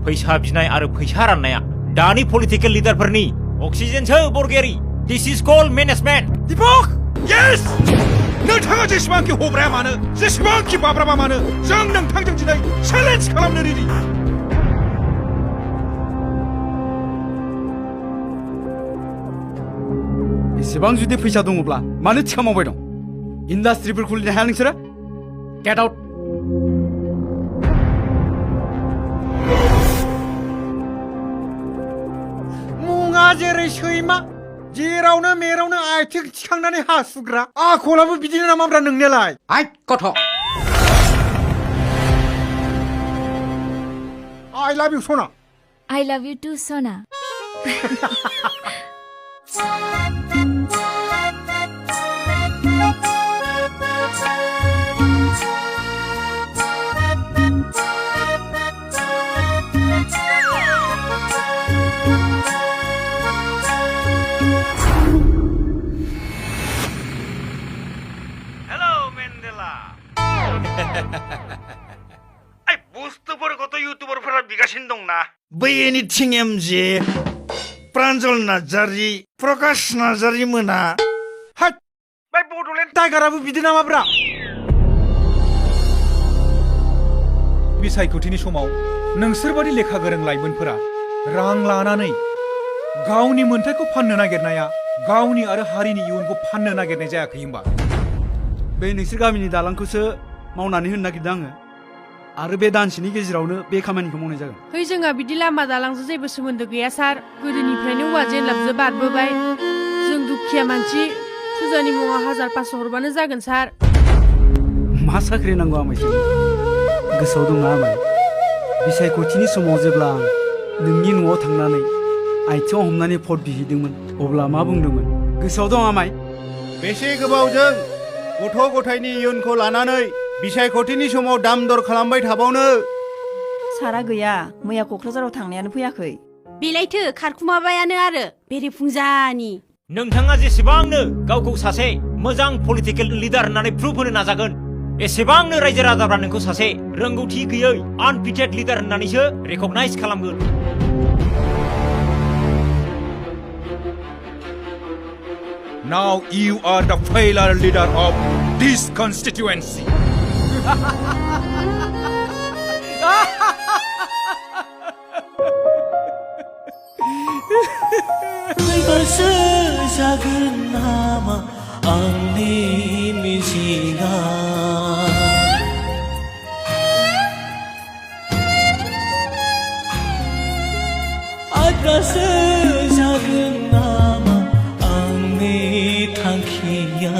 फैसा बिनाय आरो फैसा राननाया दानि पलिटिकेल लिडारफोरनि अक्सिजेनसो बरगयारि दिस इज कल्ड मेनेजमेन्ट दीपक यस नोंथाङा जेसेबांखि हब्राया मानो जेसेबांखि बाब्राबा मानो जों नोंथांजों दिनै चेलेन्ज खालामनो रेडि एसेबां जुदि फैसा दङब्ला मानो थिखा मावबाय दं इन्डास्ट्रिफोर खुलिनो हाया नोंसोरो गेट आउट मुङा जेरै सैमा जेरावनो मेरावनो आथिं थिखांनानै हासुग्रा आखलाबो बिदिनो नामाब्रा नोंनियालाय आइ गथ' I love you सना I love you too सना आइ बुस्थुफोरखौथ' इउटुबारफोरा बिगासिनो दंना बै एनिथिं एमजे प्रान्जल नार्जारि प्रकाश नार्जारि मोना हाट बै बड'लेण्ड टाइगाराबो बिदि नामाब्रा बिसायख'थिनि समाव नोंसोरबादि लेखा गोरों लाइमोनफोरा रां लानानै गावनि मोन्थायखौ फाननो नागिरनाया गावनि आरो हारिनि इयुनखौ फाननो नागिरनाय जायाखै होनबा बे नोंसोर गामिनि दालांखौसो मावनानै होनो नागिरदों आङो आरो बे दानसेनि गेजेरावनो बे खामानिखौ मावनाय जागोन है जोंहा बिदि लामा दालांजों जेबो सोमोन्दो गैया सार गोदोनिफ्रायनो औवा जेनलाबजों बारबोबाय जों दुखिया मानसि फुजानि मुङाव 1500 हरबानो जागोन सार मा साख्रि नांगौ आमायसो गोसोआव दंना आमाय बिसायख'थिनि समाव जेब्ला आं नोंनि न'आव थांनानै आथिङाव हमनानै भट बिहैदोंमोन अब्ला मा बुंदोंमोन गोसोआव दं आमाय बेसे गोबावजों गथ' गथायनि इयुनखौ लानानै बिसायख'थिनि समाव दाम दर खालामबाय थाबावनो सारा गैया मैया क'क्राझाराव थांनायानो फैयाखै बेलायथो खारखुमाबायानो आरो बेरेफुंजानि नोंथाङा जेसेबांनो गावखौ सासे मोजां पलिटिकेल लिडार होननानै प्रुफ होनो नाजागोन एसेबांनो रायजो राजाफ्रा नोंखौ सासे रोंगौथि गैयै आनफिटेड लिडार होननानैसो रेकगनाइज खालामगोन Now you are the failure leader of this constituency. फैबासो जागोन नामा आंनि मिजिंआ आद्रासो जागोन नामा आंनि थांखिया